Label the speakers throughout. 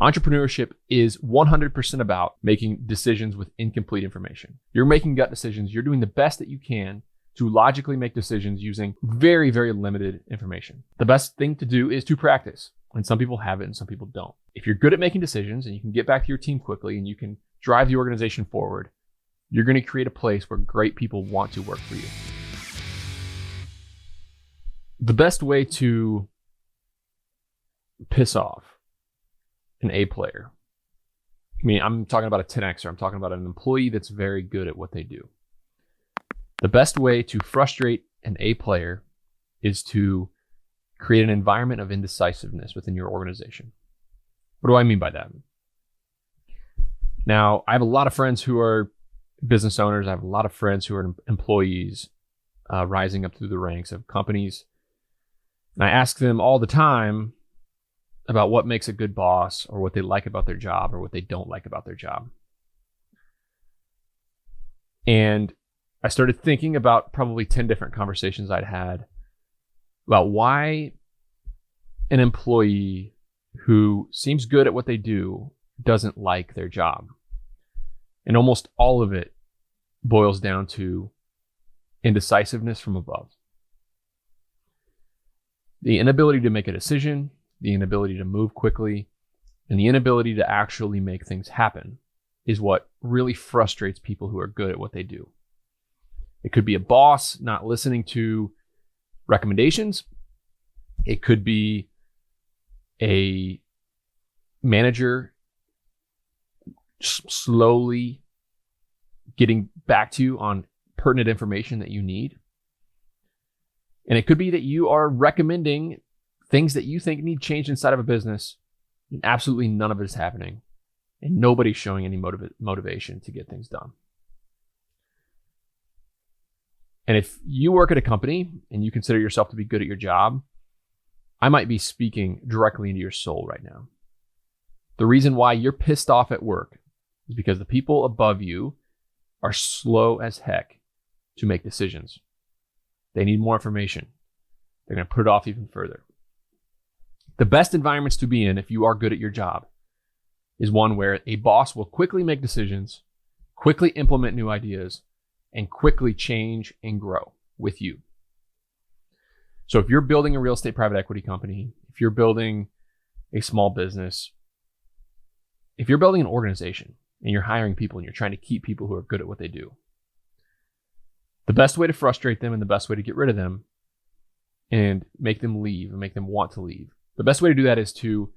Speaker 1: Entrepreneurship is 100% about making decisions with incomplete information. You're making gut decisions. You're doing the best that you can to logically make decisions using very, very limited information. The best thing to do is to practice. And some people have it and some people don't. If you're good at making decisions and you can get back to your team quickly and you can drive the organization forward, you're going to create a place where great people want to work for you. The best way to piss off an A player, I mean, I'm talking about a 10Xer. I'm talking about an employee that's very good at what they do. The best way to frustrate an A player is to create an environment of indecisiveness within your organization. What do I mean by that? Now, I have a lot of friends who are business owners. I have a lot of friends who are employees rising up through the ranks of companies. And I ask them all the time about what makes a good boss, or what they like about their job, or what they don't like about their job. And I started thinking about probably 10 different conversations I'd had about why an employee who seems good at what they do doesn't like their job. And almost all of it boils down to indecisiveness from above. The inability to make a decision, the inability to move quickly, and the inability to actually make things happen is what really frustrates people who are good at what they do. It could be a boss not listening to recommendations. It could be a manager slowly getting back to you on pertinent information that you need. And it could be that you are recommending things that you think need change inside of a business, and absolutely none of it is happening, and nobody's showing any motivation to get things done. And if you work at a company and you consider yourself to be good at your job, I might be speaking directly into your soul right now. The reason why you're pissed off at work is because the people above you are slow as heck to make decisions. They need more information. They're going to put it off even further. The best environments to be in if you are good at your job is one where a boss will quickly make decisions, quickly implement new ideas, and quickly change and grow with you. So if you're building a real estate private equity company, if you're building a small business, if you're building an organization and you're hiring people and you're trying to keep people who are good at what they do, the best way to frustrate them and the best way to get rid of them and make them leave and make them want to leave, the best way to do that is to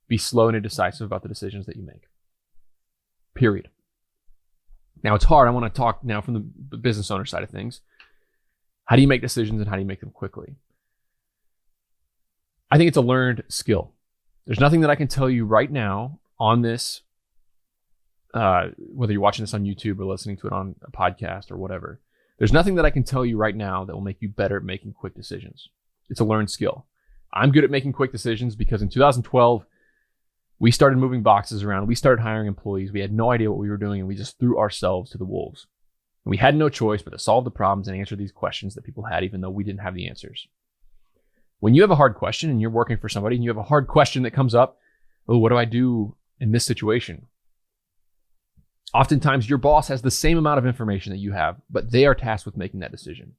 Speaker 1: be slow and indecisive about the decisions that you make. Period. Now, it's hard. I want to talk now from the business owner side of things. How do you make decisions and how do you make them quickly? I think it's a learned skill. There's nothing that I can tell you right now on this, whether you're watching this on YouTube or listening to it on a podcast or whatever. There's nothing that I can tell you right now that will make you better at making quick decisions. It's a learned skill. I'm good at making quick decisions because in 2012, we started moving boxes around. We started hiring employees. We had no idea what we were doing, and we just threw ourselves to the wolves. And we had no choice but to solve the problems and answer these questions that people had, even though we didn't have the answers. When you have a hard question and you're working for somebody and you have a hard question that comes up, oh, what do I do in this situation? Oftentimes, your boss has the same amount of information that you have, but they are tasked with making that decision.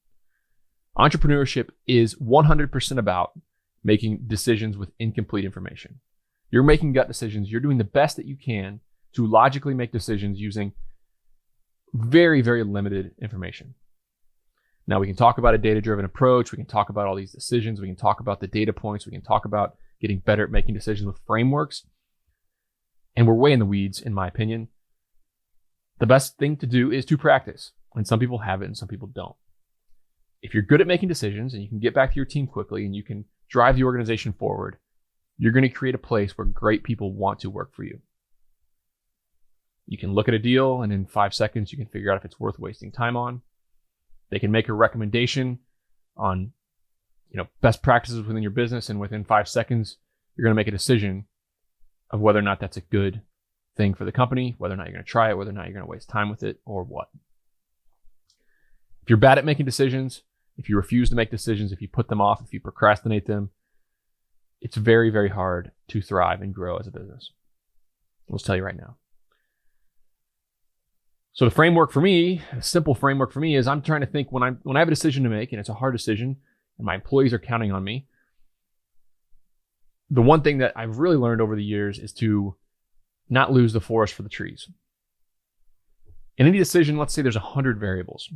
Speaker 1: Entrepreneurship is 100% about making decisions with incomplete information. You're making gut decisions. You're doing the best that you can to logically make decisions using very, very limited information. Now, we can talk about a data-driven approach. We can talk about all these decisions. We can talk about the data points. We can talk about getting better at making decisions with frameworks. And we're way in the weeds, in my opinion. The best thing to do is to practice. And some people have it and some people don't. If you're good at making decisions and you can get back to your team quickly and you can drive the organization forward, you're going to create a place where great people want to work for you. You can look at a deal and in 5 seconds, you can figure out if it's worth wasting time on. They can make a recommendation on, best practices within your business, and within 5 seconds, you're going to make a decision of whether or not that's a good thing for the company, whether or not you're going to try it, whether or not you're going to waste time with it, or what. If you're bad at making decisions, if you refuse to make decisions, if you put them off, if you procrastinate them, it's very, very hard to thrive and grow as a business. Let's tell you right now. So the framework for me, a simple framework for me, is I'm trying to think when I have a decision to make, and it's a hard decision, and my employees are counting on me. The one thing that I've really learned over the years is to not lose the forest for the trees. In any decision, let's say there's 100 variables.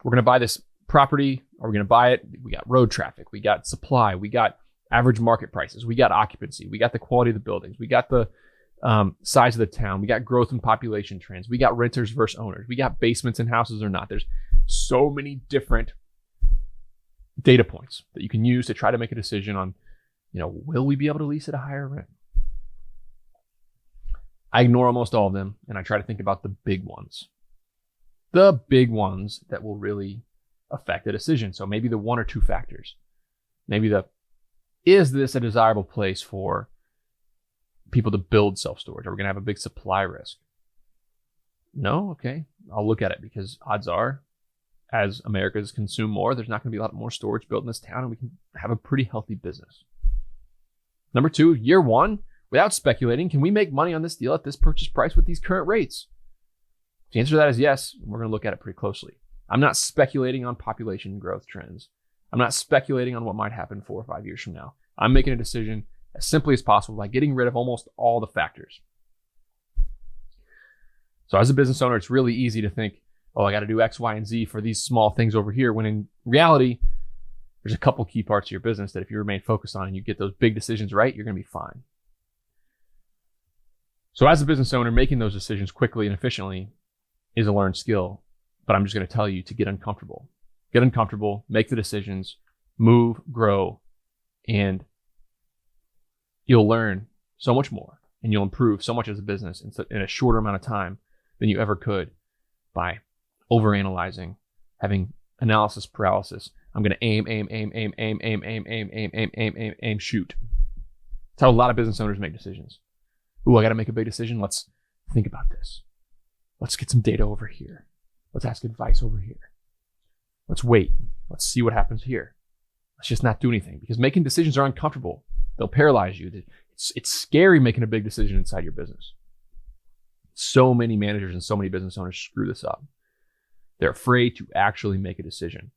Speaker 1: We're going to buy this property. Are we going to buy it? We got road traffic. We got supply. We got average market prices. We got occupancy. We got the quality of the buildings. We got the size of the town. We got growth and population trends. We got renters versus owners. We got basements in houses or not. There's so many different data points that you can use to try to make a decision on, will we be able to lease at a higher rent? I ignore almost all of them, and I try to think about the big ones. The big ones that will really affect a decision. So maybe the one or two factors. Maybe is this a desirable place for people to build self-storage? Are we going to have a big supply risk? No? Okay. I'll look at it, because odds are, as Americans consume more, there's not going to be a lot more storage built in this town, and we can have a pretty healthy business. Number two, year one, without speculating, can we make money on this deal at this purchase price with these current rates? If the answer to that is yes, we're going to look at it pretty closely. I'm not speculating on population growth trends. I'm not speculating on what might happen 4 or 5 years from now. I'm making a decision as simply as possible by getting rid of almost all the factors. So as a business owner, it's really easy to think, I got to do X, Y, and Z for these small things over here, when in reality, there's a couple key parts of your business that if you remain focused on and you get those big decisions right, you're going to be fine. So as a business owner, making those decisions quickly and efficiently is a learned skill, but I'm just going to tell you to get uncomfortable. Get uncomfortable, make the decisions, move, grow, and you'll learn so much more, and you'll improve so much as a business in a shorter amount of time than you ever could by overanalyzing, having analysis paralysis. I'm going to aim, shoot. That's how a lot of business owners make decisions. I got to make a big decision. Let's think about this. Let's get some data over here. Let's ask advice over here. Let's wait. Let's see what happens here. Let's just not do anything, because making decisions are uncomfortable. They'll paralyze you. It's scary making a big decision inside your business. So many managers and so many business owners screw this up. They're afraid to actually make a decision.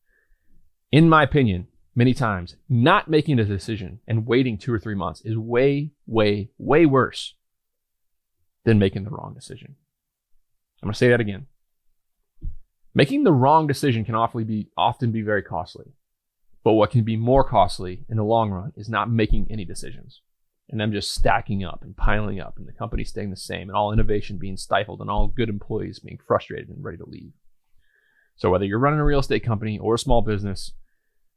Speaker 1: In my opinion, many times, not making a decision and waiting 2 or 3 months is way, way, way worse than making the wrong decision. I'm going to say that again. Making the wrong decision can often be very costly. But what can be more costly in the long run is not making any decisions, and them just stacking up and piling up, and the company staying the same, and all innovation being stifled, and all good employees being frustrated and ready to leave. So whether you're running a real estate company or a small business,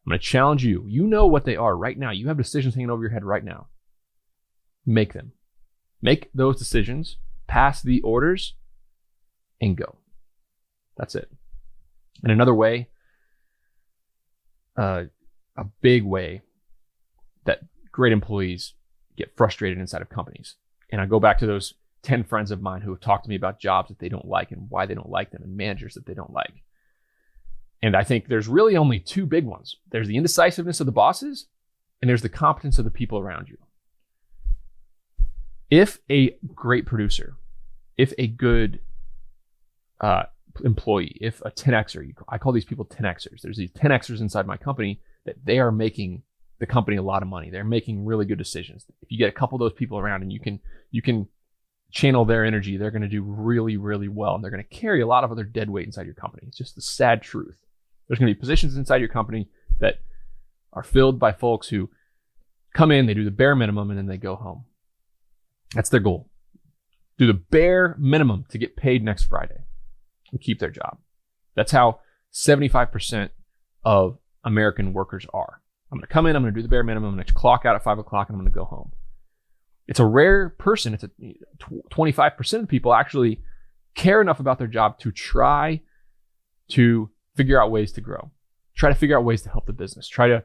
Speaker 1: I'm going to challenge you. You know what they are right now. You have decisions hanging over your head right now. Make them. Make those decisions, pass the orders, and go. That's it. And another way, a big way that great employees get frustrated inside of companies. And I go back to those 10 friends of mine who have talked to me about jobs that they don't like and why they don't like them, and managers that they don't like. And I think there's really only 2 big ones. There's the indecisiveness of the bosses, and there's the competence of the people around you. If a great producer, if a good employee, if a 10Xer, I call these people 10Xers. There's these 10Xers inside my company that they are making the company a lot of money. They're making really good decisions. If you get a couple of those people around and you can channel their energy, they're going to do really, really well. And they're going to carry a lot of other dead weight inside your company. It's just the sad truth. There's going to be positions inside your company that are filled by folks who come in, they do the bare minimum, and then they go home. That's their goal. Do the bare minimum to get paid next Friday and keep their job. That's how 75% of American workers are. I'm going to come in, I'm going to do the bare minimum, I'm going to clock out at 5 o'clock, and I'm going to go home. It's a rare person. It's 25% of people actually care enough about their job to try to figure out ways to grow, try to figure out ways to help the business, try to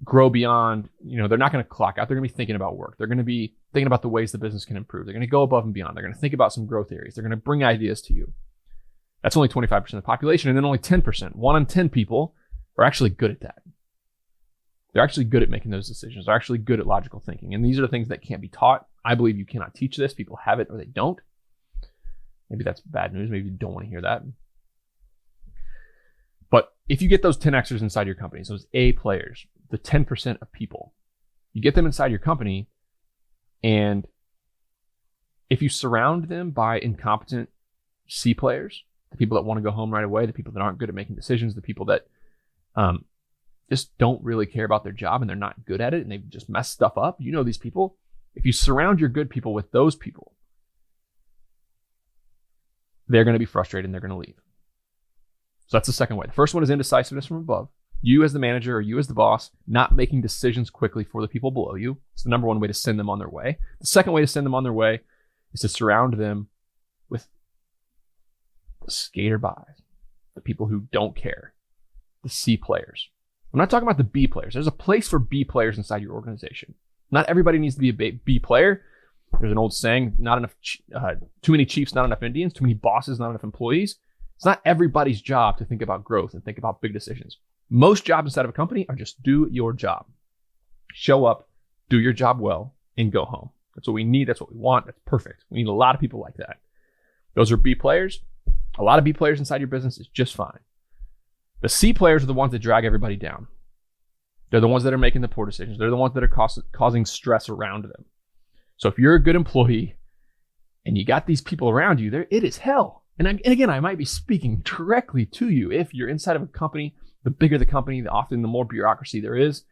Speaker 1: grow beyond, they're not going to clock out. They're going to be thinking about work. They're going to be thinking about the ways the business can improve. They're going to go above and beyond. They're going to think about some growth areas. They're going to bring ideas to you. That's only 25% of the population. And then only 10%, 1 in 10 people are actually good at that. They're actually good at making those decisions. They're actually good at logical thinking. And these are the things that can't be taught. I believe you cannot teach this. People have it or they don't. Maybe that's bad news. Maybe you don't want to hear that. But if you get those 10Xers inside your company, so those A players, the 10% of people, you get them inside your company, and if you surround them by incompetent C players, the people that want to go home right away, the people that aren't good at making decisions, the people that just don't really care about their job and they're not good at it and they've just messed stuff up. You know these people. If you surround your good people with those people, they're going to be frustrated and they're going to leave. So that's the second way. The first one is indecisiveness from above. You as the manager or you as the boss, not making decisions quickly for the people below you. It's the number one way to send them on their way. The second way to send them on their way is to surround them with the skater-bys, the people who don't care, the C players. I'm not talking about the B players. There's a place for B players inside your organization. Not everybody needs to be a B player. There's an old saying, too many chiefs, not enough Indians, too many bosses, not enough employees. It's not everybody's job to think about growth and think about big decisions. Most jobs inside of a company are just do your job. Show up, do your job well, and go home. That's what we need. That's what we want. That's perfect. We need a lot of people like that. Those are B players. A lot of B players inside your business is just fine. The C players are the ones that drag everybody down. They're the ones that are making the poor decisions. They're the ones that are causing stress around them. So if you're a good employee and you got these people around you, it is hell. And again, I might be speaking directly to you. If you're inside of a company, the bigger the company, often the more bureaucracy there is.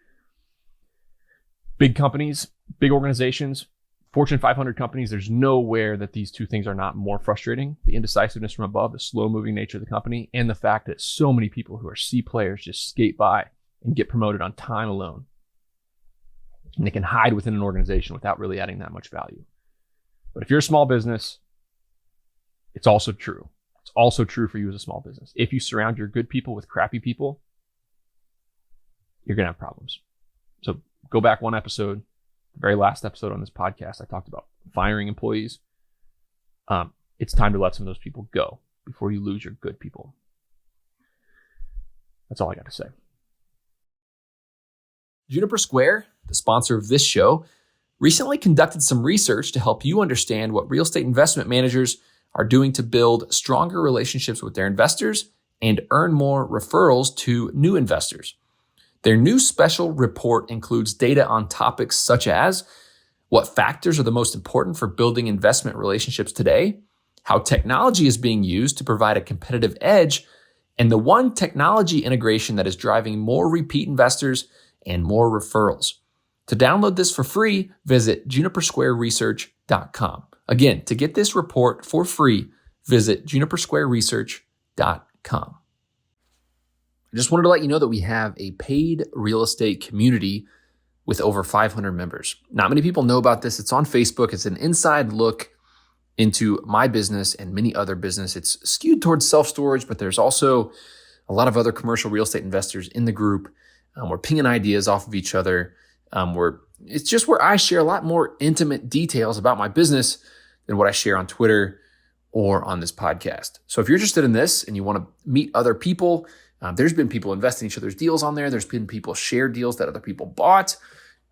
Speaker 1: Big companies, big organizations, Fortune 500 companies, there's nowhere that these two things are not more frustrating. The indecisiveness from above, the slow-moving nature of the company, and the fact that so many people who are C players just skate by and get promoted on time alone. And they can hide within an organization without really adding that much value. But if you're a small business, it's also true. It's also true for you as a small business. If you surround your good people with crappy people, you're going to have problems. So go back one episode, the very last episode on this podcast, I talked about firing employees. It's time to let some of those people go before you lose your good people. That's all I got to say.
Speaker 2: Juniper Square, the sponsor of this show, recently conducted some research to help you understand what real estate investment managers are doing to build stronger relationships with their investors and earn more referrals to new investors. Their new special report includes data on topics such as what factors are the most important for building investment relationships today, how technology is being used to provide a competitive edge, and the one technology integration that is driving more repeat investors and more referrals. To download this for free, visit junipersquareresearch.com. Again, to get this report for free, visit junipersquareresearch.com. I just wanted to let you know that we have a paid real estate community with over 500 members. Not many people know about this. It's on Facebook. It's an inside look into my business and many other business. It's skewed towards self-storage, but there's also a lot of other commercial real estate investors in the group. We're pinging ideas off of each other. It's just where I share a lot more intimate details about my business than what I share on Twitter or on this podcast. So if you're interested in this and you want to meet other people, there's been people invest in each other's deals on there. There's been people share deals that other people bought.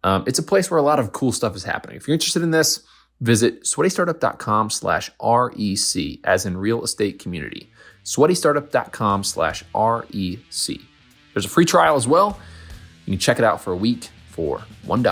Speaker 2: It's a place where a lot of cool stuff is happening. If you're interested in this, visit sweatystartup.com/REC, as in real estate community. sweatystartup.com/REC. There's a free trial as well. You can check it out for a week for $1.